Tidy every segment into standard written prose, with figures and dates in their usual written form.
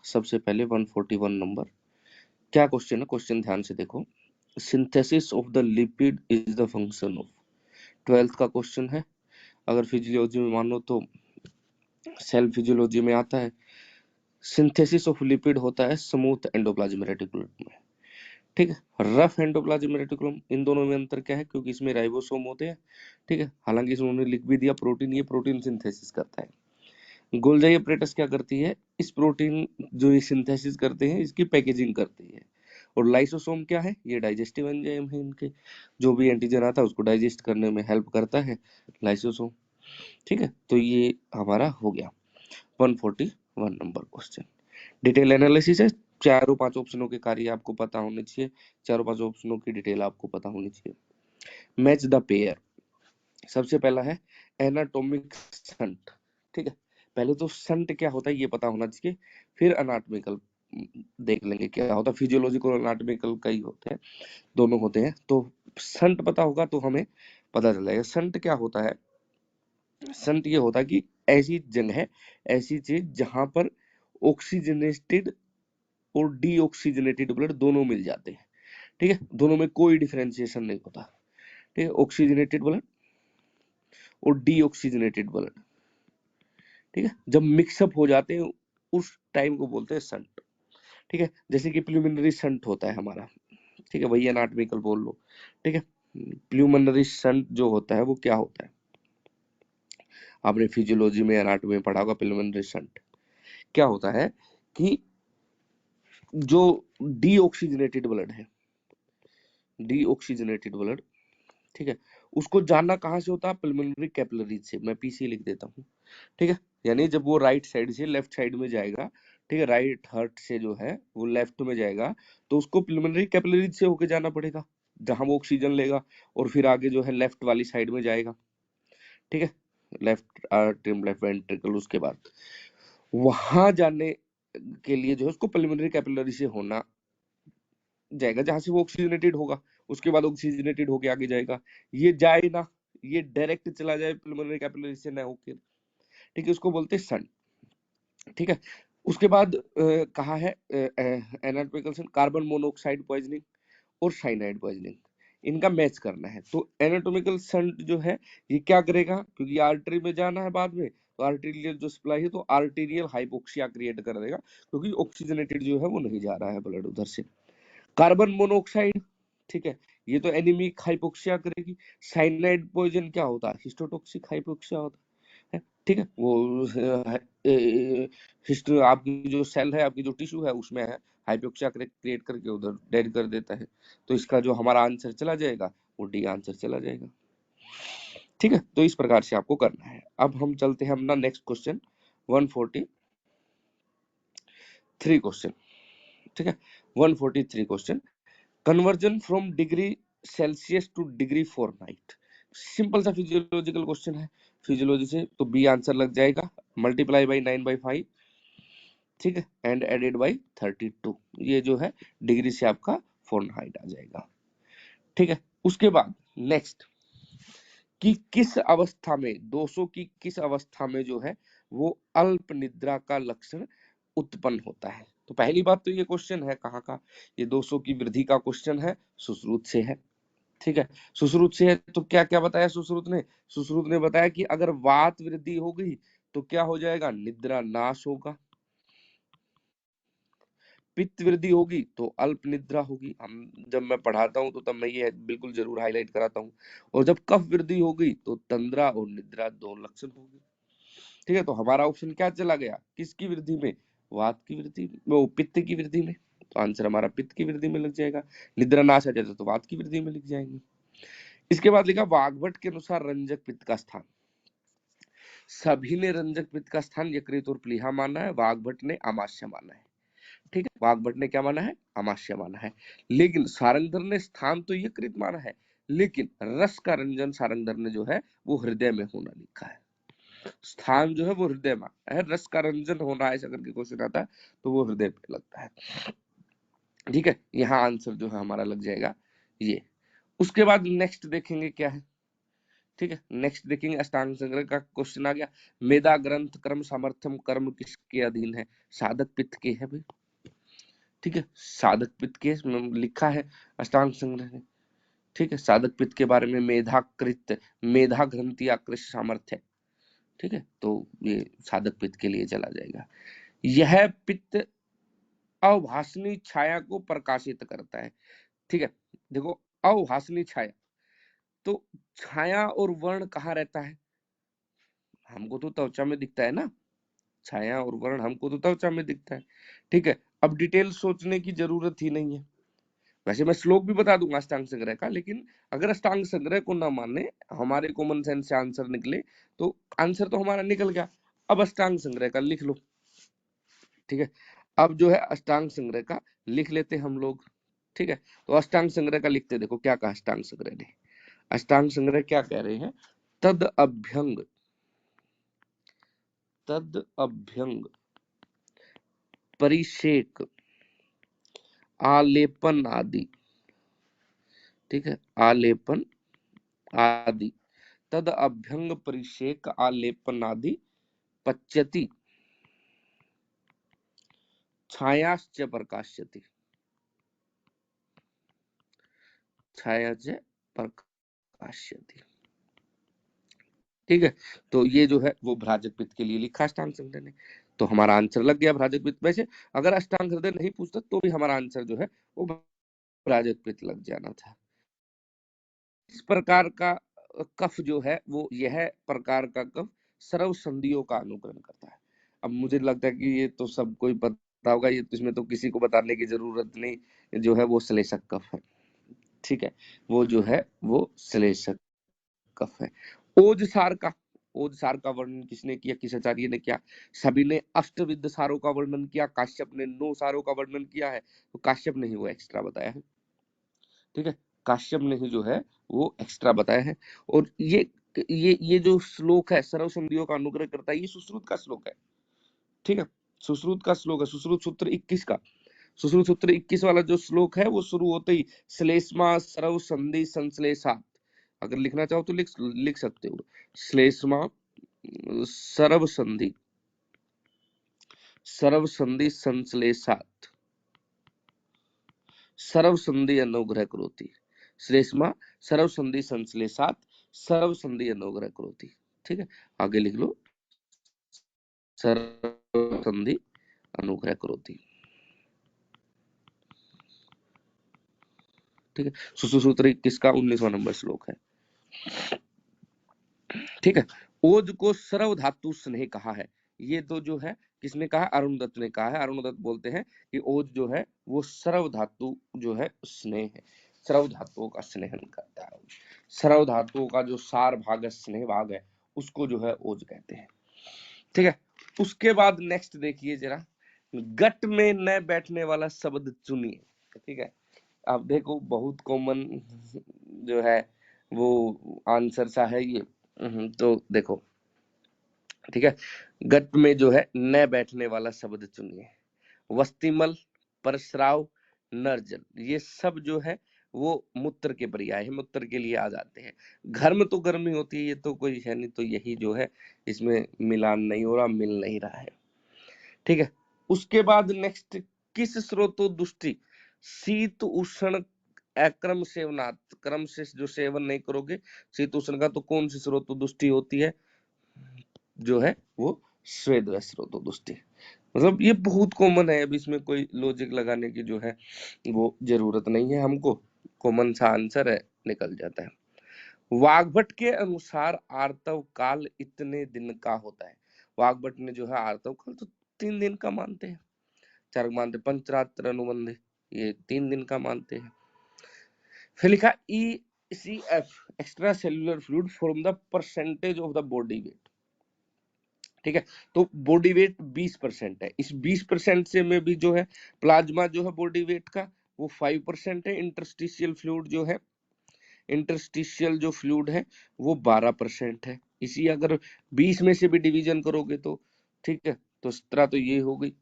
सबसे पहले 141 नंबर क्या क्वेश्चन है, क्वेश्चन ध्यान से देखो। Synthesis of the lipid is the function of, 12th का क्वेश्चन है। अगर फिजियोलॉजी में मानो तो सेल फिजियोलॉजी में आता है, सिंथेसिस ऑफ लिपिड होता है स्मूथ एंडोप्लाज्म रेटिकुलम में, ठीक है। रफ एंडोप्लाज्म रेटिकुलम, इन दोनों में अंतर क्या है, क्योंकि इसमें राइबोसोम होते हैं, ठीक है। हालांकि इसमें लिख भी दिया प्रोटीन, ये प्रोटीन सिंथेसिस करता है। गोल्गी अपरेटस क्या करती है, इस प्रोटीन जो ये सिंथेसिस करते हैं इसकी पैकेजिंग करती है। और लाइसोसोम क्या है, ये डाइजेस्टिव एंजाइम है, इनके जो भी एंटीजन आता है उसको डाइजेस्ट करने में हेल्प करता है लाइसोसोम, ठीक है। तो ये हमारा हो गया 141 नंबर क्वेश्चन। डिटेल एनालिसिस है, चारों पांच ऑप्शनों के कार्य आपको पता होने चाहिए, चारों पांच ऑप्शनों की डिटेल आपको पता होनी चाहिए। मैच द पेयर, सबसे पहला है एनाटॉमिक संट, ठीक है। पहले तो संट क्या होता है ये पता होना चाहिए, फिर अनाटॉमिकल देख लेंगे क्या होता है। फिजियोलॉजिकल और अनाटॉमिकल कई होते हैं, दोनों होते हैं। तो संट पता होगा तो हमें पता चल जाएगा। संट क्या होता है, संट ये होता है कि ऐसी जगह, ऐसी चीज जहां पर ऑक्सीजनेटेड और डीऑक्सीजनेटेड ब्लड दोनों मिल जाते हैं, ठीक है। दोनों में कोई डिफरेंशिएशन नहीं होता, ठीक है। ऑक्सीजनेटेड ब्लड और डीऑक्सीजनेटेड ब्लड, ठीक है, जब मिक्सअप हो जाते हैं उस टाइम को बोलते हैं संट, ठीक है। जैसे कि प्लूमिनरी संट होता है हमारा, ठीक है, वही एनाटॉमिकल बोल लो, ठीक है। प्लूमिनरी संट जो होता है वो क्या होता है, आपने फिजियोलॉजी में एनाटॉमी में पढ़ा होगा। प्लूमिनरी संट क्या होता है कि जो डीऑक्सीजनेटेड ब्लड है, डीऑक्सीजनेटेड ब्लड, ठीक है, उसको जानना कहाँ से होता है, पल्मोनरी कैपिलरी से। मैं पीसी लिख देता हूँ, ठीक है। यानी जब वो राइट साइड से लेफ्ट साइड में जाएगा, ठीक है, राइट हार्ट से जो है वो लेफ्ट में जाएगा, तो उसको पल्मोनरी कैपिलरी से होके जाना पड़ेगा, जहां वो ऑक्सीजन लेगा, और फिर आगे जो है लेफ्ट वाली साइड में जाएगा, ठीक है, लेफ्ट आर्टरी, लेफ्ट वेंट्रिकल। उसके बाद वहां जाने के लिए जो है उसको पल्मोनरी कैपिलरी से होना जाएगा, जहां से वो ऑक्सीजनेटेड होगा, उसके बाद ऑक्सीजनेटेड होके आगे जाएगा। ये जाए ना, ये डायरेक्ट चला जाए पल्मोनरी कैपिलरी से ना होके, ठीक है, उसको बोलते हैं सन, ठीक है। उसके बाद कहा है एनाटॉमिकल सन, कार्बन मोनोऑक्साइड पॉइजनिंग और साइनाइड पॉइजनिंग, इनका मैच करना है। तो एनाटॉमिकल संट जो है ये क्या करेगा, क्योंकि आर्टरी में जाना है बाद में, तो आर्टीरियल जो सप्लाई है तो आर्टीरियल हाइपोक्सिया क्रिएट कर देगा, क्योंकि ऑक्सीजनेटेड जो है वो नहीं जा रहा है ब्लड उधर से। कार्बन मोनोऑक्साइड, ठीक है, ये तो एनीमिक हाइपोक्सिया करेगी। साइनाइड पॉइजन क्या होता है, हिस्टोटॉक्सिक हाइपोक्सिया होता है, ठीक है। वो हिस्टो आपकी जो सेल है, आपकी जो टिश्यू है उसमें है हाइपोक्सिया क्रिएट करके उधर डेड कर देता है। तो इसका जो हमारा आंसर चला जाएगा वो डी आंसर चला जाएगा, ठीक है। तो इस प्रकार से आपको करना है। अब हम चलते हैं अपना नेक्स्ट क्वेश्चन 143 क्वेश्चन, ठीक है। 143 question, conversion from degree Celsius two degree Fahrenheit. Simple सा फिजियोलॉजिकल क्वेश्चन है, फिजियोलॉजी से, तो बी आंसर लग जाएगा। मल्टीप्लाई बाई 9/5, ठीक है, एंड एडेड बाई 32, ये जो है डिग्री से आपका फॉरेनहाइट आ जाएगा, ठीक है। उसके बाद नेक्स्ट, कि किस अवस्था में 200 की किस अवस्था में जो है वो अल्प निद्रा का लक्षण उत्पन्न होता है। तो पहली बात तो ये क्वेश्चन है कहाँ का, ये 200 की वृद्धि का क्वेश्चन है, सुश्रुत से है, ठीक है। सुश्रुत से है तो क्या क्या बताया सुश्रुत ने, सुश्रुत ने बताया कि अगर वात वृद्धि हो गई तो क्या हो जाएगा, निद्रा नाश होगा। पित्त वृद्धि होगी तो अल्प निद्रा होगी। हम जब मैं पढ़ाता हूँ तो तब मैं ये बिल्कुल जरूर हाईलाइट कराता हूँ। और जब कफ वृद्धि होगी तो तंद्रा और निद्रा दो लक्षण होगी, ठीक है। तो हमारा ऑप्शन क्या चला गया, किसकी वृद्धि में, वात की वृद्धि, वो पित्त की वृद्धि में। तो आंसर हमारा पित्त की वृद्धि में लग जाएगा। निद्रा नाश आ जाता तो वात की वृद्धि में लिख जाएंगे। इसके बाद लिखा वाग्भट के अनुसार रंजक पित्त का स्थान, सभी ने रंजक पित्त का स्थान यकृत और प्लीहा माना है, वाग्भट ने अमाशय माना है, ठीक है। वाग्भट ने क्या माना है, अमाशय माना है। लेकिन सारंगधर ने स्थान तो यकृत माना है, लेकिन रस का रंजन सारंगधर ने जो है वो हृदय में होना लिखा है। स्थान जो है वो हृदय में है, रस का रंजन होना है अगर के क्वेश्चन आता है तो वो हृदय पे लगता है, ठीक है। यहाँ आंसर जो है हमारा लग जाएगा ये। उसके बाद नेक्स्ट देखेंगे क्या है, ठीक है, नेक्स्ट देखेंगे अष्टांग संग्रह का क्वेश्चन आ गया। मेधा ग्रंथ कर्म सामर्थ्यम कर्म किसके अधीन है? साधक पित्त के है भाई। ठीक है, साधक पित्त के लिखा है अष्टांग संग्रह में। ठीक है, साधक पित्त के बारे में मेधाकृत, मेधा ग्रंथि आकृष्ट सामर्थ्य। ठीक है, तो ये साधक पित्त के लिए चला जाएगा। यह पित्त अभासनी छाया को प्रकाशित करता है। ठीक है, देखो अभासनी छाया, तो छाया और वर्ण कहाँ रहता है? हमको तो त्वचा में दिखता है ना, छाया और वर्ण हमको तो त्वचा में दिखता है। ठीक है, अब डिटेल सोचने की जरूरत ही नहीं है। वैसे मैं श्लोक भी बता दूंगा अष्टांग संग्रह का, लेकिन अगर अष्टांग संग्रह को ना माने, हमारे कॉमन सेंस से आंसर निकले, तो आंसर तो हमारा निकल गया। अब अष्टांग संग्रह का लिख लो। ठीक है, अब जो है अष्टांग संग्रह का लिख लेते हम लोग। ठीक है, तो अष्टांग संग्रह का लिखते, देखो क्या कहा अष्टांग संग्रह ने। अष्टांग संग्रह क्या कह रहे हैं? तद अभ्यंग, तद अभ्यंग परिषेक आलेपन आदि। ठीक है, आलेपन आदि, तद अभ्यंग परिषेक आलेपन आदि पच्यति छायाश्च प्रकाश्यति, छायाच प्रकाश्यति। ठीक है, तो ये जो है वो भ्राजक पित्त के लिए लिखा अष्टांग संग्रह ने। तो हमारा आंसर लग गया भ्राजक पित्त। वैसे अगर अष्टांग हृदय नहीं पूछता तो भी हमारा आंसर जो है वो भ्राजक पित्त लग जाना था। इस प्रकार का कफ जो है वो, यह प्रकार का कफ सर्व संधियों का अनुकरण करता है। अब मुझे लगता है कि ये तो सबको ही पता होगा, ये तो इसमें तो किसी को बताने की जरूरत नहीं, जो है वो श्लेषक कफ है। ठीक है, वो जो है वो श्लेषक कफ है। ओजसार का, ओजसार का वर्णन किसने किया, किस आचार्य ने किया? सभी ने अष्टविध सारों का वर्णन किया, काश्यप ने 9 सारों का वर्णन किया है। तो काश्यप ने ही वो एक्स्ट्रा बताया है। ठीक है, काश्यप ने ही जो है वो एक्स्ट्रा बताया है। और ये जो श्लोक है सर्व संधियों का अनुग्रह करता है, ये सुश्रुत का श्लोक है। ठीक है, सुश्रुत का श्लोक है, सुश्रुत सूत्र 21 का। सुश्रुत सूत्र 21 वाला जो श्लोक है वो शुरू होते ही श्लेष्मा सर्व संधि संश्लेषात्, अगर लिखना चाहो तो लिख सकते हो। श्लेष्मा सर्व संधि, सर्व संधि संश्लेषात्, सर्व संधि अनुग्रह करोति। श्लेष्मा सर्व संधि संश्लेषात् सर्व संधि अनुग्रह करोति। ठीक है, आगे लिख लो, सर्व संधि अनुग्रह करोति। ठीक है, सुश्रुत 21 का 19वां नंबर श्लोक है। ठीक है, ओज को सर्व धातु स्नेह कहा है। ये तो जो है किसने कहा? अरुण दत्त ने कहा है। अरुण दत्त बोलते हैं कि ओज जो है वो सर्व धातु जो है स्नेह है, सर्व धातुओं का स्नेहन करता है। सर्व धातुओं का जो सार भाग है, स्नेह भाग है, उसको जो है ओज कहते हैं। ठीक है, उसके बाद नेक्स्ट देखिए जरा, गट में न बैठने वाला शब्द चुनिए। ठीक है, अब देखो बहुत कॉमन जो है वो आंसर सा है ये। तो देखो, ठीक है, गट में जो है न बैठने वाला शब्द चुनिए। वस्तिमल, परस्राव, नरजल, ये सब जो है वो मूत्र के पर्याय है, मूत्र के लिए आ जाते हैं। घर में तो गर्मी होती है, ये तो कोई है नहीं, तो यही जो है इसमें मिलान नहीं हो रहा, मिल नहीं रहा है। ठीक है, उसके बाद नेक्स्ट, किस स्रोतो दुष्टि शीत उष्ण अक्रम सेवनात्, क्रम से जो सेवन नहीं करोगे शीत उष्ण का, तो कौन सी स्रोतो दुष्टि होती है? जो है वो स्वेद स्रोतो दुष्टि। मतलब ये बहुत कॉमन है, अब इसमें कोई लॉजिक लगाने की जो है वो जरूरत नहीं है, हमको कॉमन सा आंसर है, निकल जाता है। वाग्भट के अनुसार आर्तव काल इतने दिन का होता है। वाग्भट ने जो है आर्तव काल तो 3 दिन का मानते हैं, 4 मानते, पंचरात्र अनुबंध, ये 3 दिन का मानते हैं। फिर लिखा ECF extra cellular fluid from the percentage of the body weight. ठीक है, तो बॉडी वेट 20% है, इस 20% से में भी जो है प्लाज्मा जो है बॉडी वेट का वो 5% है। इंटरस्टिशियल फ्लूइड जो है, इंटरस्टिशियल जो फ्लूइड है वो 12% है। इसी अगर 20 में से भी डिवीजन करोगे तो, ठीक है, तो इस तरह तो ये हो गई।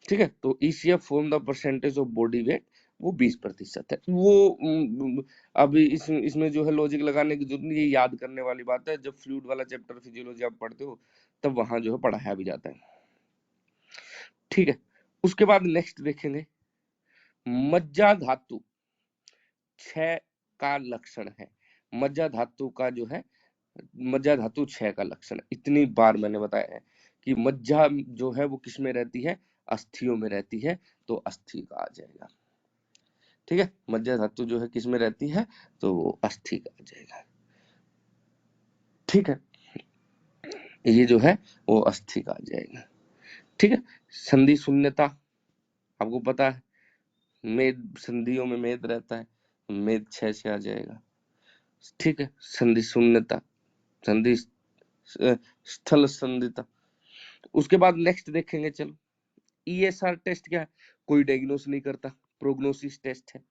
ठीक है, तो ECF form the percentage of body weight वो 20% है। वो अभी इसमें जो है लॉजिक लगाने की जरूरत नहीं, ये याद करने वाली बात है। जब फ्लूइड वाला चैप्टर फिजियोलॉजी आप पढ़ते हो तब वहां जो है पढ़ाया भी जाता है, ठीक है। उसके बाद नेक्स्ट देखेंगे, मज्जा धातु 6 का लक्षण है। मज्जा धातु का जो है, मज्जा धातु 6 का लक्षण है। इतनी बार मैंने बताया है कि मज्जा जो है वो किस में रहती है, अस्थियों में रहती है, तो अस्थि का आ जाएगा, ठीक है। मज्जा धातु जो है किस में रहती है, तो वो अस्थि का आ जाएगा, ठीक है। ये जो है वो अस्थि का आ जाएगा, ठीक है। संधि शून्यता आपको पता है, मेद संधियों में मेद रहता है, मेद 6 से आ जाएगा, ठीक है। संधि शून्यता, संधि स्थल संधिता। उसके बाद नेक्स्ट देखेंगे, चलो ईएसआर टेस्ट क्या है, कोई डायग्नोस नहीं करता, प्रोग्नोसिस टेस्ट है,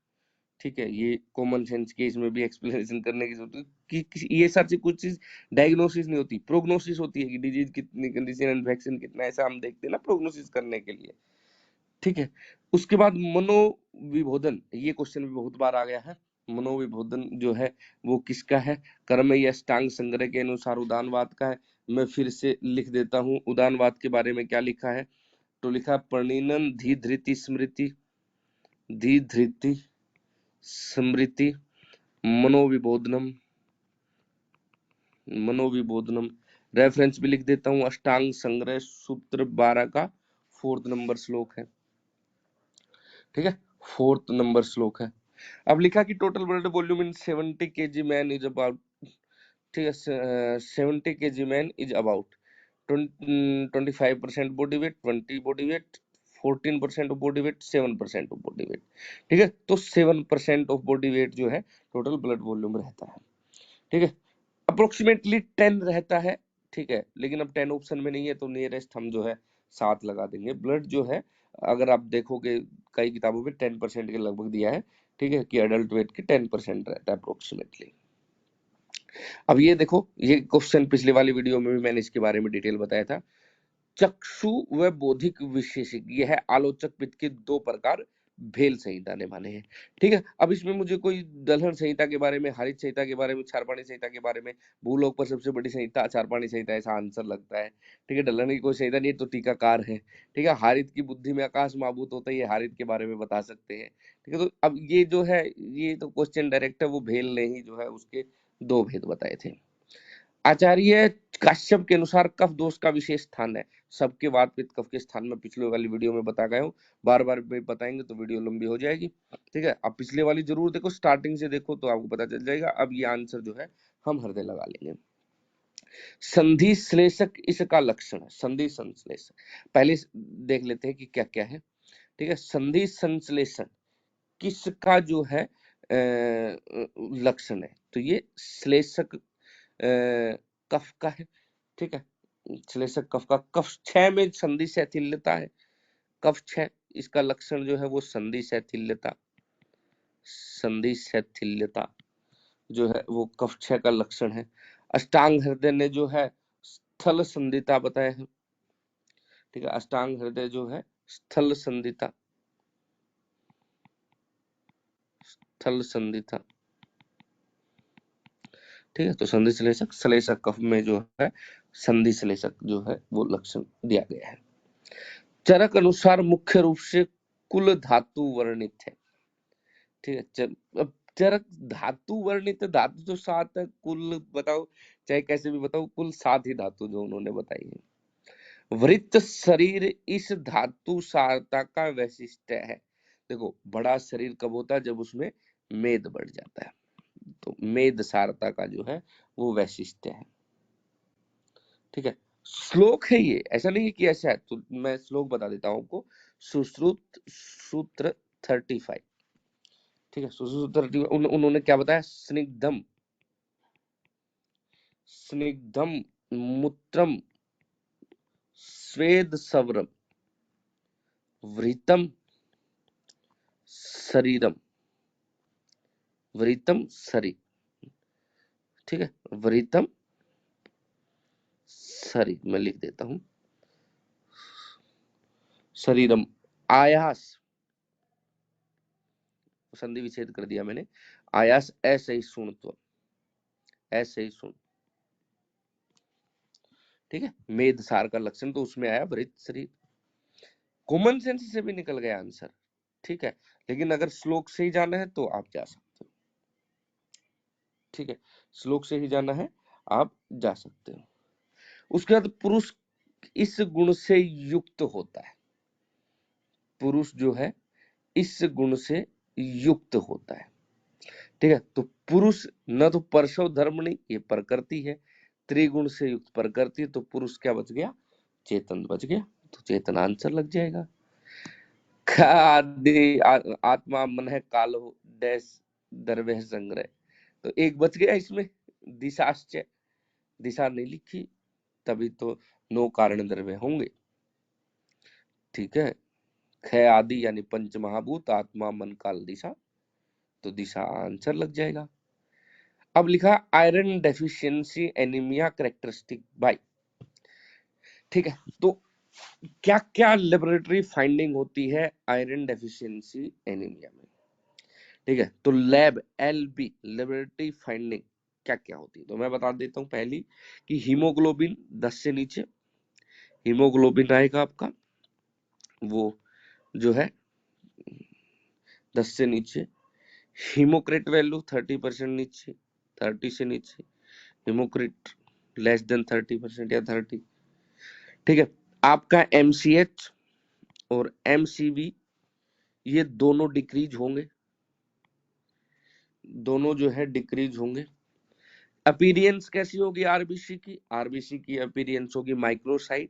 ठीक है। ये कॉमन सेंस के इसमें भी एक्सप्लेनेशन करने की जरूरत है कि ईएसआर से कुछ चीज डायग्नोसिस नहीं होती, प्रोग्नोसिस होती है कि डिजीज कितनी, कंडीशन एंड वैक्सीन कितना, ऐसा हम देखते हैं ना प्रोग्नोसिस करने के लिए, ठीक है। उसके बाद मनोविबोधन, ये क्वेश्चन भी बहुत बार आ गया है। मनोविबोधन जो है वो किसका है, कर्म या अष्टांग संग्रह के अनुसार उदानवाद का है। मैं फिर से लिख देता हूँ उदानवाद के बारे में क्या लिखा है, तो लिखा परिणन धी धृति स्मृति, धी धृति स्मृति मनोविबोधनम, मनोविबोधनम। रेफरेंस भी लिख देता हूँ, अष्टांग संग्रह सूत्र 12 का 4th नंबर श्लोक है, ठीक है। 4th नंबर श्लोक है। अब लिखा कि total blood volume in 70 KG man is about, ठीक है, 70 KG man is about 25% body weight, 20 body weight, 14% of body weight, 7% of body weight, ठीक है। तो 7% ऑफ बॉडी वेट जो है टोटल ब्लड वॉल्यूम रहता है, ठीक है। अप्रोक्सीमेटली 10 रहता है, ठीक है, लेकिन अब 10 ऑप्शन में नहीं है तो नियरेस्ट हम जो है 7 लगा देंगे। ब्लड जो है अगर आप देखोगे कई किताबों में 10% के लगभग दिया है, ठीक है, कि एडल्ट वेट के 10% रहता है अप्रोक्सीमेटली। अब ये देखो, ये क्वेश्चन पिछले वाली वीडियो में भी मैंने इसके बारे में डिटेल बताया था। चक्षु व बौद्धिक विशेषज्ञ है आलोचक पित्त के 2 प्रकार भेल संहिता ने माने हैं, ठीक है। अब इसमें मुझे कोई दलहन संहिता के बारे में, हरित संहिता के बारे में, क्षारपाणी संहिता के बारे में, भूलोक पर सबसे बड़ी संहिता क्षारपाणी संहिता ऐसा आंसर लगता है, ठीक है। दलहन की कोई संहिता नहीं तो टीकाकार है, ठीक है। हारित की बुद्धि में आकाश माभूत होता है, ये हारित के बारे में बता सकते हैं, ठीक है। तो अब ये जो है, ये तो क्वेश्चन डायरेक्ट है, वो भेल ने ही जो है उसके 2 भेद बताए थे। आचार्य काश्यप के अनुसार कफ दोष का विशेष स्थान है, सबके वात पित्त कफ के स्थान में पिछले वाली वीडियो में बता गया हूँ, बार बार बताएंगे तो वीडियो लंबी हो जाएगी, ठीक है। अब पिछले वाली जरूर देखो, स्टार्टिंग से देखो तो आपको पता चल जाएगा। अब ये आंसर जो है हम हृदय लगा लेंगे। संधि श्लेषक इसका लक्षण है, संधि संश्लेषण पहले देख लेते हैं कि क्या क्या है, ठीक है। संधि संश्लेषण किसका जो है लक्षण है, तो ये श्लेषक कफ का है, ठीक है। श्लेषक कफ का, कफ 6 में संधि शैथिल्यता है, कफ 6 इसका लक्षण जो है वो संधि शैथिल्यता, संधि शैथिल्यता जो है वो कफ 6 का लक्षण है। अष्टांग हृदय ने जो है स्थल संधिता बताया है, ठीक है। अष्टांग हृदय जो है स्थल संधिता, स्थल संधिता, ठीक है। तो संधि श्लेषक, श्लेषक कफ में जो है संधि श्लेषक जो है वो लक्षण दिया गया है। चरक अनुसार मुख्य रूप से कुल धातु वर्णित है, ठीक है। अब चरक धातु वर्णित है, धातु तो 7 है, कुल बताओ चाहे कैसे भी बताओ, कुल 7 ही धातु जो उन्होंने बताई है। वृत्त शरीर इस धातु सारता का वैशिष्ट्य है। देखो बड़ा शरीर कब होता है, जब उसमें मेद बढ़ जाता है, तो मेद सारता का जो है वो वैशिष्ट्य है, ठीक है। श्लोक है ये, ऐसा नहीं है कि ऐसा है, तो मैं श्लोक बता देता हूं आपको। सुश्रुत सूत्र 35, ठीक है। सुश्रुत 35 उन्होंने क्या बताया, स्निग्धम, स्निग्धम मूत्रम स्वेद सवरम वृतम शरीरम, वृतम शरीर, ठीक है। वृतम शरीर मैं लिख देता हूं, शरीरम आयास, संधि विच्छेद कर दिया मैंने, आयास असहिष्णुत्व, असहिष्णु, ठीक है। मेद सार का लक्षण तो उसमें आया वृत्त शरीर, कॉमन सेंस से भी निकल गया आंसर, ठीक है। लेकिन अगर श्लोक से ही जाना है तो आप जा सकते हो, ठीक है, श्लोक से ही जाना है आप जा सकते हो। उसके बाद पुरुष इस गुण से युक्त होता है, पुरुष जो है इस गुण से युक्त होता है, ठीक है। तो पुरुष न तो परसव धर्मणि, ये प्रकृति है, त्रिगुण से युक्त प्रकृति, तो पुरुष क्या बच गया, चेतन बच गया, तो चेतन आंसर लग जाएगा। आत्मा मन है कालो डैश द्रव्य संग्रह, तो एक बच गया इसमें, दिशाश्च, दिशा नहीं लिखी, तभी तो 9 कारण द्रव्य होंगे, ठीक है। ख आदि यानी पंच महाभूत, आत्मा मन काल दिशा, तो दिशा आंसर लग जाएगा। अब लिखा iron deficiency anaemia characteristic by, ठीक है। तो क्या क्या लेबोरेटरी फाइंडिंग होती है आयरन डेफिशिएंसी एनीमिया में, ठीक है। तो लैब एलबी लेबोरेटरी फाइंडिंग क्या क्या होती है, तो मैं बता देता हूं। पहली कि हीमोग्लोबिन 10 से नीचे, हीमोग्लोबिन आएगा आपका वो जो है 10 से नीचे, हीमोक्रेट वैल्यू 30% नीचे, 30 से नीचे, हीमोक्रेट लेस देन 30% या 30, ठीक है। आपका एमसीएच और एमसीवी ये दोनों डिक्रीज होंगे, दोनों जो है डिक्रीज होंगे। अपीरियंस कैसी होगी आरबीसी की, आरबीसी की अपीरियंस होगी माइक्रोसाइट,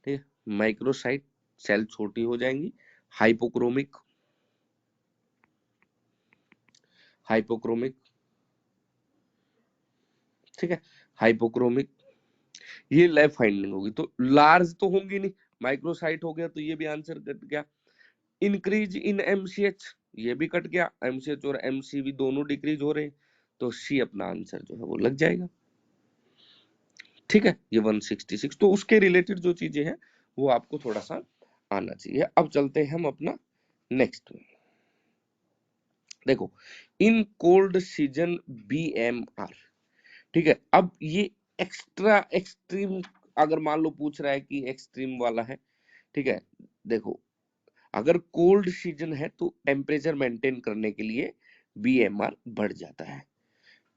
ठीक है, माइक्रोसाइट, सेल छोटी हो जाएंगी। हाइपोक्रोमिक, हाइपोक्रोमिक, ठीक है, हाइपोक्रोमिक, ये लैब फाइंडिंग होगी। तो लार्ज तो होंगी नहीं, माइक्रोसाइट हो गया तो ये भी आंसर कट गया। इंक्रीज इन एमसीएच, ये भी कट गया, एमसीएच और एमसीवी दोनों डिक्रीज हो रहे हैं, तो सी अपना आंसर जो है वो लग जाएगा, ठीक है। ये 166, तो उसके रिलेटेड जो चीजें हैं वो आपको थोड़ा सा आना चाहिए। अब चलते हैं हम अपना नेक्स्ट में, देखो इन कोल्ड सीजन बीएमआर, ठीक है। अब ये एक्स्ट्रा एक्सट्रीम अगर मान लो पूछ रहा है कि एक्सट्रीम वाला है, ठीक है। देखो अगर कोल्ड सीजन है तो टेम्परेचर मेंटेन करने के लिए बीएमआर बढ़ जाता है,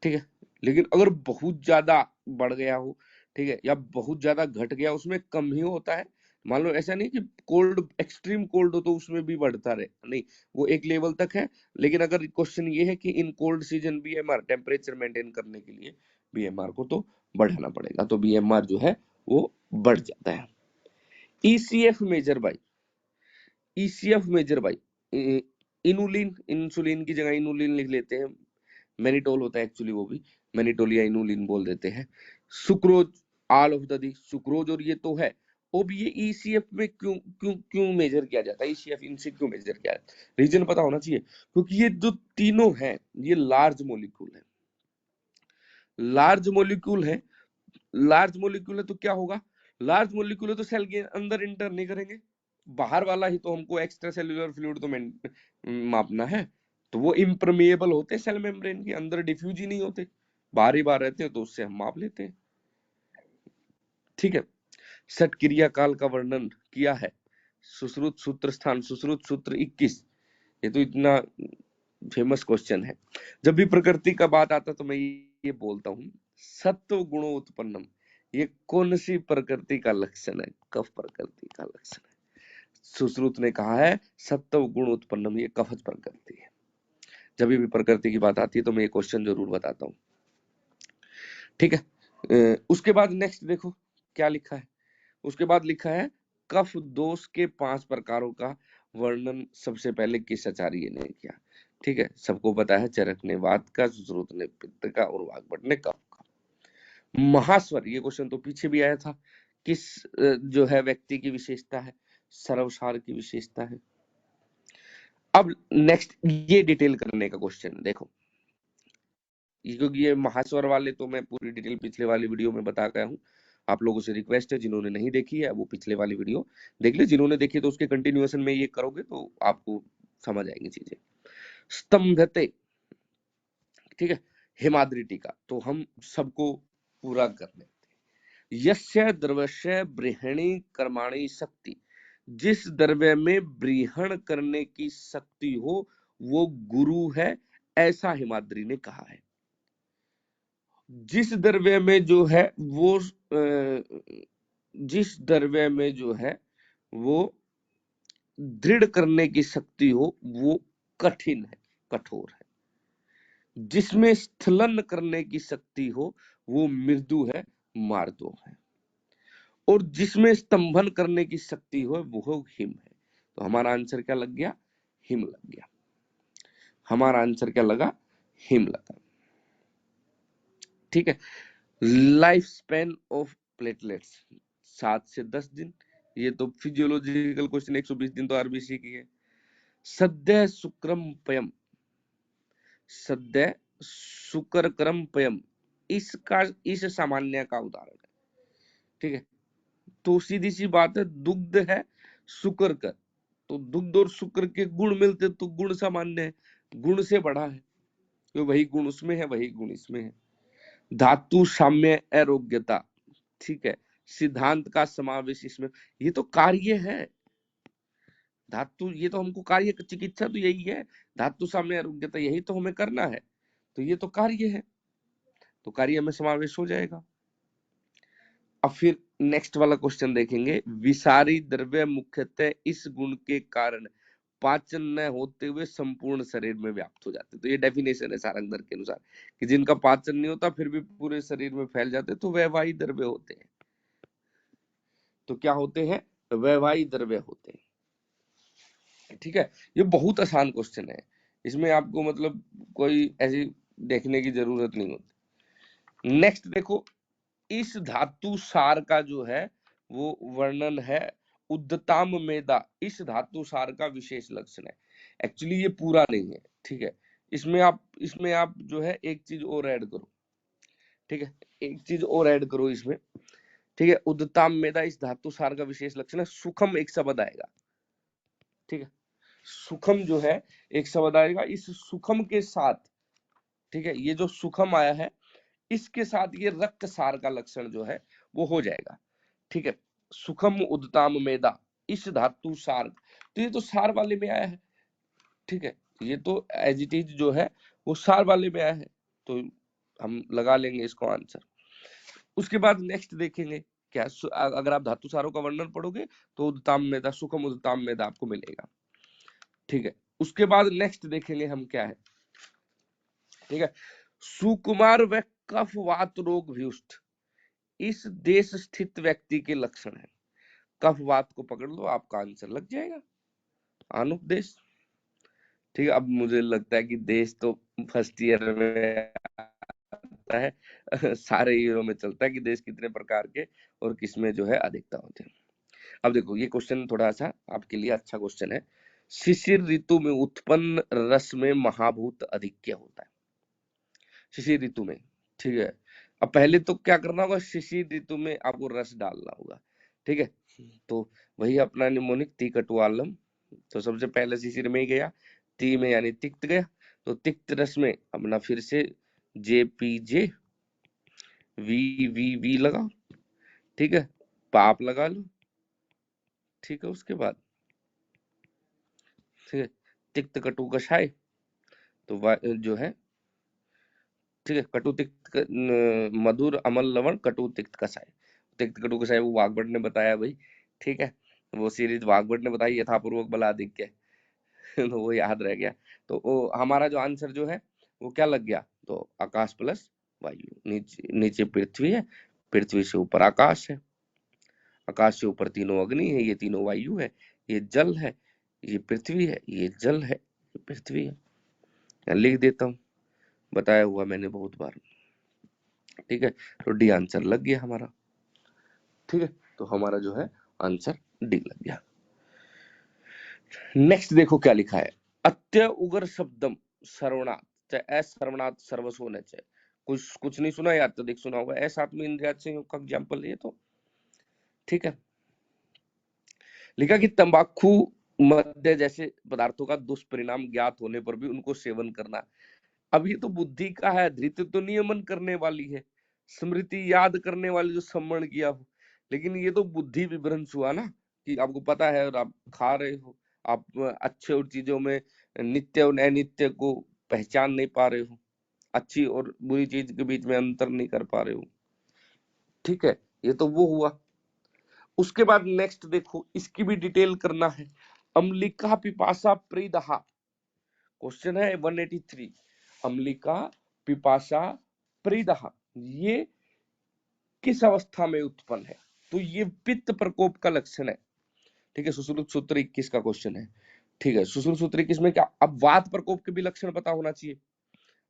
ठीक है। लेकिन अगर बहुत ज्यादा बढ़ गया हो, ठीक है, या बहुत ज्यादा घट गया, उसमें कम ही होता है। मान लो ऐसा नहीं कि कोल्ड एक्सट्रीम कोल्ड हो तो उसमें भी बढ़ता रहे, नहीं, वो एक लेवल तक है। लेकिन अगर क्वेश्चन ये है कि in cold season BMR temperature maintain करने के लिए बीएमआर को तो बढ़ाना पड़ेगा, तो बीएमआर जो है वो बढ़ जाता है। ECF major by, ECF major by inulin, insulin की जगह इनुलिन लिख लेते हैं, मैनिटोल होता है एक्चुअली, वो भी मैनिटोल या इनुलिन बोल देते हैं। Sucrose, all of the the sucrose, और ये तो है। अब ये ईसीएफ में क्यों क्यों क्यों मेजर किया जाता है, ईसीएफ इनसे क्यों मेजर किया जाता है, रीजन पता होना चाहिए, क्योंकि ये जो तीनों हैं ये लार्ज मॉलिक्यूल है, लार्ज मॉलिक्यूल है, लार्ज मॉलिक्यूल है तो क्या होगा, लार्ज मॉलिक्यूल है तो सेल के अंदर इंटर नहीं करेंगे, बाहर वाला ही तो हमको एक्स्ट्रा सेल्यूलर फ्लूइड तो मापना है, तो वो इम्परमेएबल होते हैं सेल मेम्ब्रेन के अंदर, डिफ्यूज ही नहीं होते, बाहर ही बाहर रहते हैं, तो उससे हम माप लेते हैं, ठीक है। सट क्रिया काल का वर्णन किया है, सुश्रुत सूत्र स्थान, सुश्रुत सूत्र 21, ये तो इतना फेमस क्वेश्चन है। जब भी प्रकृति का बात आता तो मैं ये बोलता हूँ, सत्व गुणोत्पन्नम, ये कौन सी प्रकृति का लक्षण है, कफ प्रकृति का लक्षण है। सुश्रुत ने कहा है सत्व गुण उत्पन्नम, ये कफज प्रकृति है। जब भी प्रकृति की बात आती है तो मैं ये क्वेश्चन जरूर बताता हूँ, ठीक है। उसके बाद नेक्स्ट देखो क्या लिखा है, उसके बाद लिखा है कफ दोष के 5 प्रकारों का वर्णन सबसे पहले किस आचार्य ने किया, ठीक है। सबको पता है चरक ने वात का, सुश्रुत ने पित्त का और वाग्भट ने कफ का। महास्वर, ये क्वेश्चन तो पीछे भी आया था, किस जो है व्यक्ति की विशेषता है, सर्वसार की विशेषता है। अब नेक्स्ट ये डिटेल करने का क्वेश्चन देखो, क्योंकि ये महास्वर वाले तो मैं पूरी डिटेल पिछले वाली वीडियो में बता गया हूँ। आप लोगों से रिक्वेस्ट है जिन्होंने नहीं देखी है वो पिछले वाली वीडियो देख ले, जिन्होंने देखी तो उसके कंटिन्यूएशन में ये करोगे तो आपको समझ आएंगी चीजें। स्तंभते, ठीक है, हेमाद्रि टीका, तो हम सबको पूरा कर लेते। यस्य द्रव्यस्य बृहणी कर्माणी शक्ति, जिस द्रव्य में ब्रीहण करने की शक्ति हो वो गुरु है, ऐसा हिमाद्री ने कहा है। जिस द्रव्य में जो है वो जिस द्रव्य में जो है वो दृढ़ करने की शक्ति हो वो कठिन है, कठोर है। जिसमें स्थलन करने की शक्ति हो वो मृदु है, मार्दव है। और जिसमें स्तंभन करने की शक्ति हो वो हिम है। तो हमारा आंसर क्या लग गया? हिम लग गया। हमारा आंसर क्या लगा? हिम लगा। ठीक है। लाइफ स्पेन ऑफ प्लेटलेट्स 7 से 10 दिन, ये तो फिजियोलॉजिकल क्वेश्चन। 120 दिन तो आरबीसी की है। सद्य शुक्रम पयम, सद्य शुक्रक्रम पयम, इसका इस सामान्य का उदाहरण है। ठीक है, तो सीधी सी बात है, दुग्ध है शुक्र कर, तो दुग्ध और शुक्र के गुण मिलते तो गुण सामान्य है, गुण से बड़ा है, तो वही गुण उसमें है वही गुण इसमें है। धातु साम्य अरोग्यता, ठीक है, सिद्धांत का समावेश इसमें, ये तो कार्य है। धातु, ये तो हमको कार्य, चिकित्सा तो यही है, धातु साम्य अरोग्यता यही तो हमें करना है, तो ये तो कार्य है, तो कार्य में समावेश हो जाएगा। अब फिर नेक्स्ट वाला क्वेश्चन देखेंगे। विषारी द्रव्य मुख्यतः इस गुण के कारण पाचन न होते हुए संपूर्ण शरीर में व्याप्त हो जाते, तो ये डेफिनेशन है सारंगधर के अनुसार कि जिनका पाचन नहीं होता फिर भी पूरे शरीर में फैल जाते तो वैवाही द्रव्य होते हैं। तो क्या होते हैं? वैवाही द्रव्य होते हैं। ठीक है, ये बहुत आसान क्वेश्चन है, इसमें आपको मतलब कोई ऐसी देखने की जरूरत नहीं होती। नेक्स्ट देखो, इस धातु सार का जो है वो वर्णन है उद्दताम मेदा, इस धातु सार का विशेष लक्षण है। एक्चुअली ये पूरा नहीं है, ठीक है, इसमें आप जो है एक चीज और ऐड करो। ठीक है, एक चीज और ऐड करो इसमें। ठीक है, उद्दताम मेदा इस धातु सार का विशेष लक्षण है, सुखम एक शब्द आएगा। ठीक है, सुखम जो है एक शब्द आएगा, इस सुखम के साथ, ठीक है, ये जो सुखम आया है इसके साथ ये रक्त सार का लक्षण जो है वो हो जाएगा। ठीक है, सुखम उद्दाम मेदा इस धातु सार, तो ये तो सार वाले में आया है। ठीक है, ये तो एज इट इज जो है वो सार वाले में आया है, तो हम लगा लेंगे इसको आंसर। उसके बाद नेक्स्ट देखेंगे क्या, अगर आप धातु सारों का वर्णन पढ़ोगे तो उद्दाम मेदा, सुखम उद्दाम मेदा आपको मिलेगा। ठीक है, उसके बाद नेक्स्ट देखेंगे हम क्या है। ठीक है, सुकुमार व कफ वात रोग भ्यूष्ट इस देश स्थित व्यक्ति के लक्षण है। कफ वात को पकड़ लो, आपका आंसर लग जाएगा, अनुपदेश। ठीक है, अब मुझे लगता है कि देश तो फर्स्ट ईयर में आता है सारे ईयरों में चलता है कि देश कितने प्रकार के और किसमें जो है अधिकता होते हैं। अब देखो ये क्वेश्चन थोड़ा सा आपके लिए अच्छा क्वेश्चन है। शिशिर ऋतु में उत्पन्न रस में महाभूत अधिक क्या होता है? शिशिर ऋतु में, ठीक है, अब पहले तो क्या करना होगा, शिशिर ऋतु में आपको रस डालना होगा। ठीक है, तो वही अपना निमोनिक ती कटुआलम, तो सबसे पहले शिशिर में ही गया, ती में यानी तिक्त गया, तो तिक्त रस में अपना फिर से जे पी जे वी लगाओ। ठीक है, पाप लगा लो। ठीक है, उसके बाद ठीक है, तिक्त कटु कषाय, तो जो है, ठीक है, कटु तिक्त मधुर अमल लवण कटु तिक्त कषाय, तिक्त कटु कषाय वो वाग्भट ने बताया भाई। ठीक है, वो सीरीज वाग्भट ने बताई, यथापूर्वक बलादिक्य तो वो याद रह गया। तो वो हमारा जो आंसर जो है वो क्या लग गया, तो आकाश प्लस वायु, नीचे नीचे पृथ्वी है, पृथ्वी से ऊपर आकाश है, आकाश से ऊपर तीनों अग्नि है, ये तीनों वायु है, ये जल है, ये पृथ्वी है, ये जल है, ये पृथ्वी है। यहाँ लिख देता हूँ, बताया हुआ मैंने बहुत बार। ठीक है, तो डी आंसर लग गया हमारा। ठीक है, तो हमारा जो है आंसर डी लग गया। नेक्स्ट देखो क्या लिखा है, अत्य उग्र शब्दम सर्वनाथ, चाहे एस सर्वनाथ सर्वस होना चाहिए, कुछ नहीं सुना या अत्यधिक सुना होगा, एस आत्म इंद्रियात संयोग का एग्जाम्पल ये तो। ठीक है, लिखा कि तंबाकू मद्य जैसे पदार्थों का दुष्परिणाम ज्ञात होने पर भी उनको सेवन करना। अब ये तो बुद्धि का है, धृति तो नियमन करने वाली है, स्मृति याद करने वाली जो स्मरण किया हो। लेकिन ये तो बुद्धि विभ्रंश हुआ ना, कि आपको पता है और आप खा रहे हो, आप अच्छे और चीजों में नित्य और अनित्य को पहचान नहीं पा रहे हो, अच्छी और बुरी चीज के बीच में अंतर नहीं कर पा रहे हो। ठीक है, ये तो वो हुआ। उसके बाद नेक्स्ट देखो, इसकी भी डिटेल करना है। अम्लिका पिपासा प्रीदहा, क्वेश्चन है 183। अम्लिका पिपासा प्रीदहा, ये किस अवस्था में उत्पन्न है? तो ये पित्त प्रकोप का लक्षण है। ठीक है, सुश्रुत सूत्र 21 का क्वेश्चन है। ठीक है, सुश्रुत सूत्र 21 में क्या, अब वात प्रकोप के भी लक्षण पता होना चाहिए।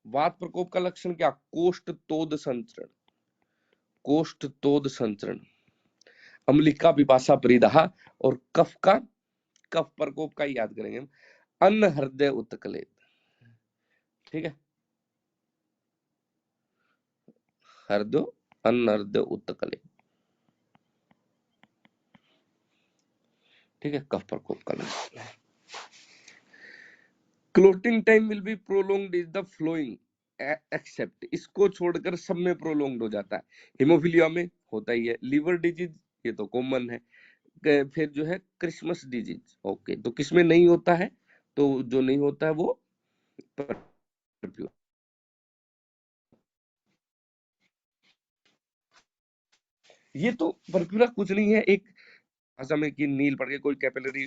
वात प्रकोप का लक्षण क्या, कोष्ठ तोद संचरण, कोष्ठ तोद संचरण, अम्लिका पिपासा परिदाह। और कफ का, कफ प्रकोप का ही याद करेंगे हम, अन्न हृदय उत्कलेत। ठीक है, हृदय, अन्न हृदय उत्कलेत। ठीक है, कफ प्रकोप का लक्षण है। Clotting time will be prolonged is the following except, इसको छोड़कर सब में प्रोलोंग्ड हो जाता है। हिमोफिलिया में होता ही है। लिवर डिजीज, ये तो कॉमन है। फिर जो है क्रिसमस डिजीज, ओके, तो किसमें नहीं होता है? तो जो नहीं होता है वो परफ्यूम। ये तो परफ्यूरा कुछ नहीं है, एक भाषा में कि नील पड़ के कोई कैपिलरी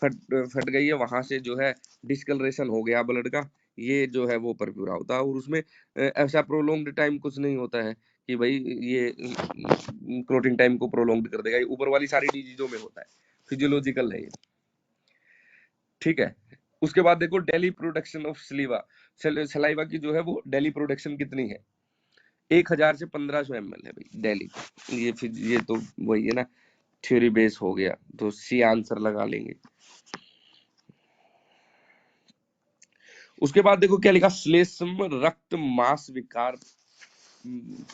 फट फट गई है, वहां से जो है डिस्कलरेशन हो गया ब्लड का, ये जो है वो परफ्यूरा होता है। और उसमें ऐसा प्रोलोंग्ड टाइम कुछ नहीं होता है कि भाई ये क्लोटिंग टाइम को प्रोलोंग्ड कर देगा। ये ऊपर वाली सारी डिजीजों में होता है, फिजियोलॉजिकल है ये। ठीक है, उसके बाद देखो डेली प्रोडक्शन ऑफ सलीवा, सलाइवा की जो है वो डेली प्रोडक्शन कितनी है? 1000 से 1500 ml है भाई डेली। ये फिर ये तो वही है ना, थ्योरी बेस हो गया, तो सी आंसर लगा लेंगे। उसके बाद देखो क्या लिखा, श्लेष्म रक्त मास विकार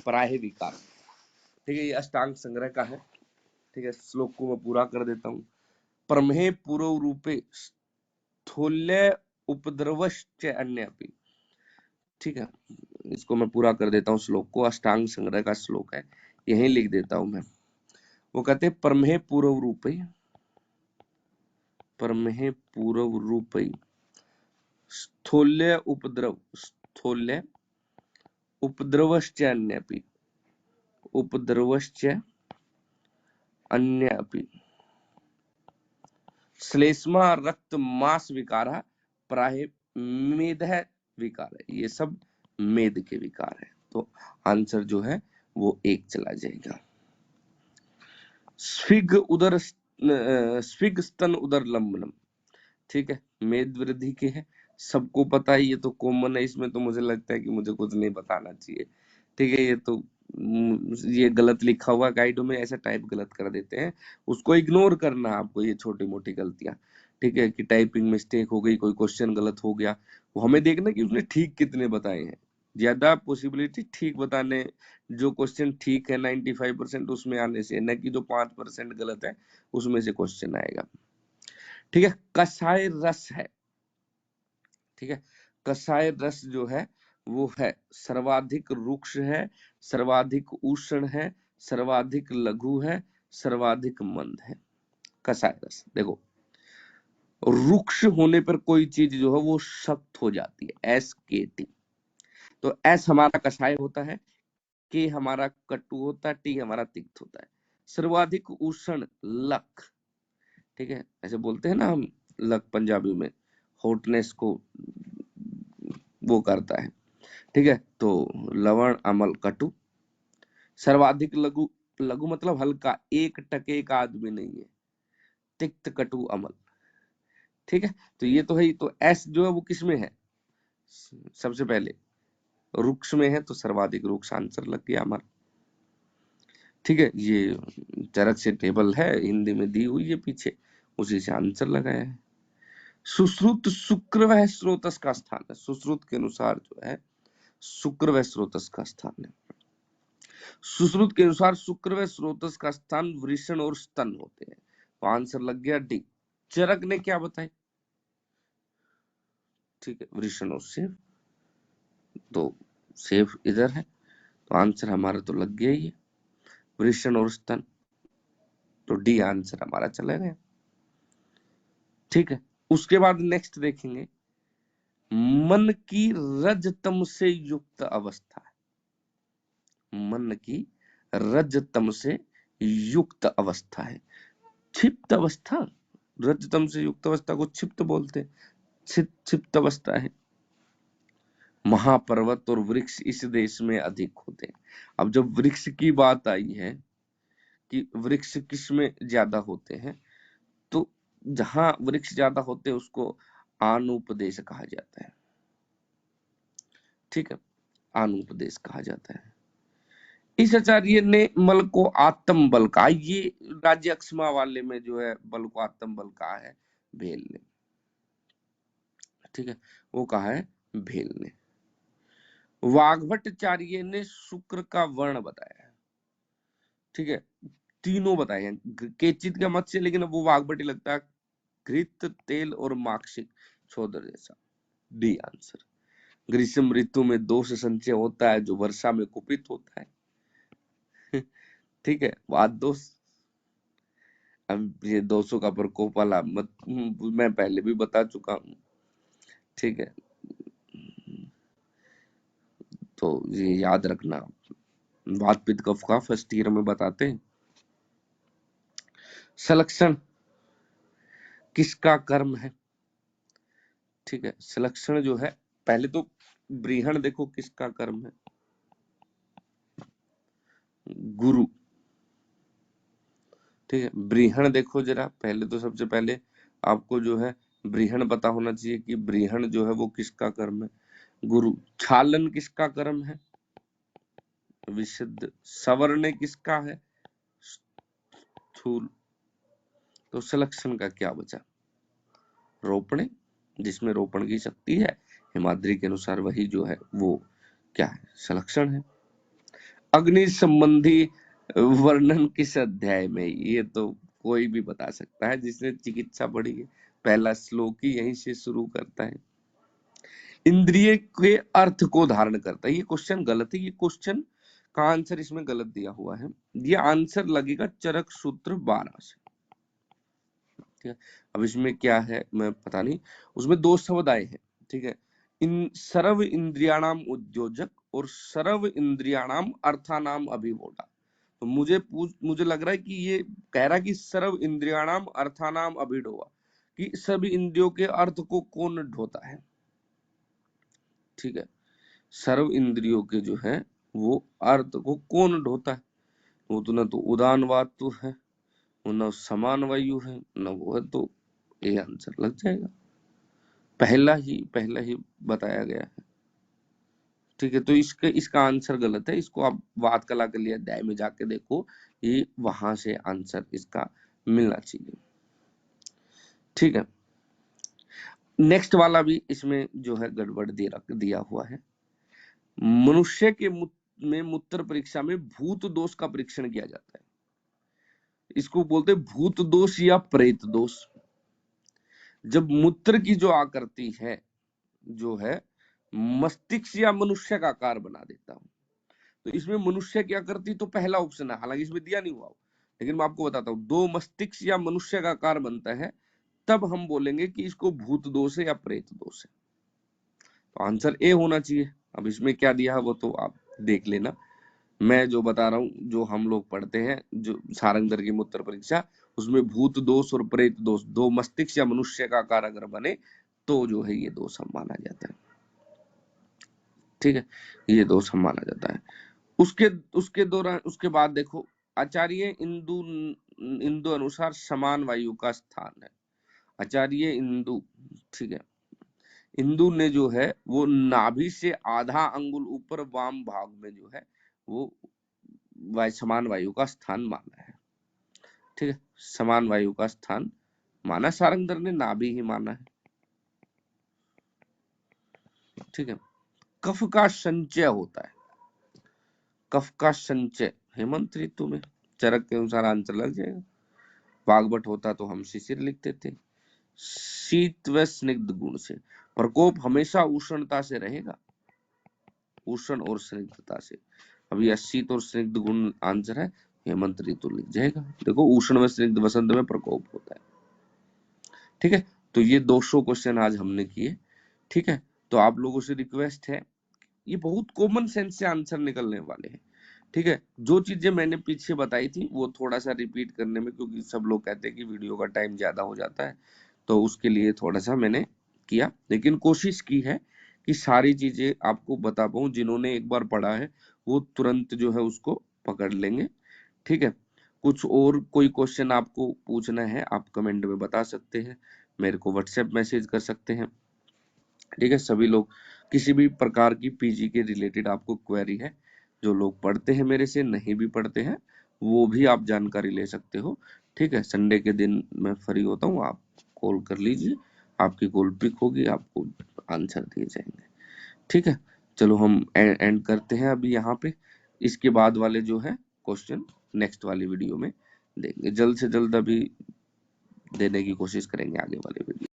पराहे विकार। ठीक है, ये अष्टांग संग्रह का है। ठीक है, श्लोक को मैं पूरा कर देता हूँ। प्रमेय पूर्व रूपे स्थूल्य उपद्रवश्च अन्य अपि। ठीक है, इसको मैं पूरा कर देता हूँ श्लोक को, अष्टांग संग्रह का श्लोक है, यही लिख देता हूं मैं। वो कहते हैं प्रमेय पूर्व रूपे, प्रमेय पूर्व रूपे स्थूल्य उपद्रव, स्थूल्य उपद्रवश्च अन्यपि, उपद्रवश्च अन्यपि श्लेष्मा रक्त मास विकार प्राय मेद है विकार है, ये सब मेद के विकार है। तो आंसर जो है वो एक चला जाएगा। स्फिग उदर स्फिग स्तन उदर लंबनम। ठीक है, मेद वृद्धि के है, सबको पता है, ये तो कॉमन है। इसमें तो मुझे लगता है कि मुझे कुछ नहीं बताना चाहिए। ठीक है, ये तो ये गलत लिखा हुआ गाइडों में, ऐसा टाइप गलत कर देते हैं, उसको इग्नोर करना आपको, ये छोटी मोटी गलतियां। ठीक है, कि टाइपिंग मिस्टेक हो गई, कोई क्वेश्चन गलत हो गया, वो हमें देखना कि उसने ठीक कितने बताए हैं। ज्यादा पॉसिबिलिटी ठीक बताने, जो क्वेश्चन ठीक है 95% उसमें आने से, न कि जो 5% गलत है उसमें से क्वेश्चन आएगा। ठीक है, कसाय रस है। ठीक है, कसाय रस जो है वो है सर्वाधिक रुक्ष है, सर्वाधिक उष्ण है, सर्वाधिक लघु है, सर्वाधिक मंद है। कसाय रस देखो, रुक्ष होने पर कोई चीज जो है वो सख्त हो जाती है, एस के टी। तो एस हमारा कसाय होता है, के हमारा कटु होता है, टी हमारा तिक्त होता है। सर्वाधिक उष्ण लक। ठीक है, ऐसे बोलते हैं ना हम, लक पंजाबी में हॉटनेस को वो करता है। ठीक है, तो लवण अमल कटु। सर्वाधिक लघु, लघु मतलब हल्का, 1% का आदमी नहीं है, तिक्त कटु अमल। ठीक है, तो ये तो है। तो एस जो है वो किस में है? सबसे पहले रुक्ष में है, तो सर्वाधिक रुक्ष आंसर लग गया हमारा। ठीक है, ये चरक से टेबल है, हिंदी में दी हुई है पीछे, उसी से आंसर लगाया है। सुश्रुत शुक्र व स्रोतस का स्थान है, सुश्रुत के अनुसार जो है शुक्र व स्रोतस का स्थान है। सुश्रुत के अनुसार शुक्र व स्रोतस का स्थान वृषण और स्तन होते हैं, तो आंसर लग गया डी। चरक ने क्या बताया? ठीक है, वृषण और सेव, तो सेव इधर है, तो आंसर हमारा तो लग गया ही है, वृषण और स्तन, तो डी आंसर हमारा चला गया। ठीक है, उसके बाद नेक्स्ट देखेंगे, मन की रजतम से युक्त अवस्था। मन की रजतम से युक्त अवस्था है, क्षिप्त अवस्था, रजतम से युक्त अवस्था को क्षिप्त बोलते हैं, क्षिप्त अवस्था है। महापर्वत और वृक्ष इस देश में अधिक होते हैं। अब जब वृक्ष की बात आई है कि वृक्ष किस में ज्यादा होते हैं, तो जहां वृक्ष ज्यादा होते हैं उसको आनुपदेश कहा जाता है। ठीक है, आनुपदेश कहा जाता है। इस आचार्य ने मल को आत्म बल कहा, ये राज्य अक्षमा वाले में जो है बल को आत्म बल कहा है भेल ने। ठीक है, वो कहा है भेल ने। वाग्भट्टाचार्य ने शुक्र का वर्ण बताया है। ठीक है, तीनों बताए हैं, केचित का मत से, लेकिन अब वो वाग्भट्टी लगता है, घृत, तेल और माक्षिक छोदर जैसा, डी आंसर। ग्रीष्म ऋतु में दोष संचय होता है जो वर्षा में कुपित होता है। ठीक है, वाद दोष। अब ये दोषों का प्रकोप वाला मत मैं पहले भी बता चुका हूं। ठीक है, तो ये याद रखना, वात पित्त कफ का फर्स्ट ईयर में बताते हैं। सलक्षण किसका कर्म है? ठीक है, सलक्षण जो है, पहले तो ब्रीहण देखो किसका कर्म है, गुरु। ठीक है, ब्रीहण देखो जरा, पहले तो सबसे पहले आपको जो है ब्रीहण पता होना चाहिए कि ब्रीहण जो है वो किसका कर्म है, गुरु। छालन किसका कर्म है? विशुद्ध। सवर्ण किसका है? स्थूल। तो सलक्षण का क्या बचा? रोपणे, जिसमें रोपण की शक्ति है, हिमाद्री के अनुसार वही जो है वो क्या है, सलक्षण है। अग्नि संबंधी वर्णन किस अध्याय में? ये तो कोई भी बता सकता है जिसने चिकित्सा पढ़ी है, पहला श्लोक ही यहीं से शुरू करता है। इंद्रिय के अर्थ को धारण करता है, ये क्वेश्चन गलत है, ये क्वेश्चन का आंसर इसमें गलत दिया हुआ है, ये आंसर लगेगा चरक सूत्र 12 से। ठीक है, अब इसमें क्या है मैं पता नहीं, उसमें दो शब्द आए हैं। ठीक है, इन सर्व इंद्रियाणाम उद्योजक और सर्व इंद्रियाणाम अर्थानाम अभिवोढा। तो मुझे लग रहा है कि ये कह रहा है कि सर्व इंद्रियाणाम अर्थानाम अभिढोवा, कि सभी इंद्रियों के अर्थ को कौन ढोता है। ठीक है, सर्व इंद्रियों के जो है वो अर्थ को कौन ढोता है, वो तो न तो उदान वातु है, न समान वायु है, न वो है, तो ये आंसर लग जाएगा, पहला ही बताया गया है। ठीक है, तो इसका आंसर गलत है, इसको आप वाद कला के लिए अध्याय में जाके देखो, ये वहां से आंसर इसका मिलना चाहिए। ठीक है, नेक्स्ट वाला भी इसमें जो है गड़बड़ दिया हुआ है। मनुष्य के में मूत्र परीक्षा में भूत दोष का परीक्षण किया जाता है, इसको बोलते हैं भूत दोष या प्रेत दोष। जब मूत्र की जो आकृति है जो है मस्तिष्क या मनुष्य का आकार बना देता हूं, तो इसमें मनुष्य की आकृति तो पहला ऑप्शन है, हालांकि इसमें दिया नहीं हुआ, लेकिन मैं आपको बताता हूँ, दो मस्तिष्क या मनुष्य का आकार बनता है, तब हम बोलेंगे कि इसको भूत दोष है या प्रेत दोष है। तो आंसर ए होना चाहिए। अब इसमें क्या दिया है वो तो आप देख लेना, मैं जो बता रहा हूँ जो हम लोग पढ़ते हैं, जो सारंगधर की मूत्र परीक्षा, उसमें भूत दोष और प्रेत दोष, दो मस्तिष्क या मनुष्य का आकार अगर बने तो जो है ये दोष हम माना जाता है। ठीक है, ये दोष हम माना जाता है। उसके उसके दौरान उसके बाद देखो, आचार्य इंदु अनुसार समान वायु का स्थान है, आचार्य इंदु। ठीक है, इंदु ने जो है वो नाभि से आधा अंगुल ऊपर वाम भाग में जो है वो समान वायु का स्थान माना है। ठीक है, समान वायु का स्थान माना, सारंगधर ने नाभि ही माना है। ठीक है, कफ का संचय होता है, कफ का संचय हेमंत ऋतु में, चरक के अनुसार आंसर लग जाएगा। वाग्भट होता तो हम शिशिर लिखते थे, शीत व स्निग्ध गुण से। प्रकोप हमेशा उष्णता से रहेगा, उष्ण और स्निग्धता से। अभी शीत और स्निग्ध गुण आंसर है, हेमंत ऋतु लिख जाएगा। देखो उष्ण व स्निग्ध वसंत में प्रकोप होता है। ठीक है, तो ये 200 क्वेश्चन आज हमने किए। ठीक है, तो आप लोगों से रिक्वेस्ट है, ये बहुत कॉमन सेंस से आंसर निकलने वाले हैं। ठीक है, जो चीजें मैंने पीछे बताई थी वो थोड़ा सा रिपीट करने में, क्योंकि सब लोग कहते हैं कि वीडियो का टाइम ज्यादा हो जाता है, तो उसके लिए थोड़ा सा मैंने किया, लेकिन कोशिश की है कि सारी चीजें आपको बता पाऊं। जिन्होंने एक बार पढ़ा है वो तुरंत जो है उसको पकड़ लेंगे। ठीक है, कुछ और कोई क्वेश्चन आपको पूछना है आप कमेंट में बता सकते हैं, मेरे को व्हाट्सएप मैसेज कर सकते हैं। ठीक है, सभी लोग, किसी भी प्रकार की पीजी के रिलेटेड आपको क्वेरी है, जो लोग पढ़ते हैं मेरे से, नहीं भी पढ़ते हैं, वो भी आप जानकारी ले सकते हो। ठीक है, संडे के दिन मैं फ्री होता हूँ, आप कॉल कर लीजिए, आपकी कॉल पिक होगी, आपको आंसर दिए जाएंगे। ठीक है, चलो हम एंड करते हैं अभी यहाँ पे। इसके बाद वाले जो है क्वेश्चन नेक्स्ट वाली वीडियो में देंगे, जल्द से जल्द अभी देने की कोशिश करेंगे आगे वाले वीडियो।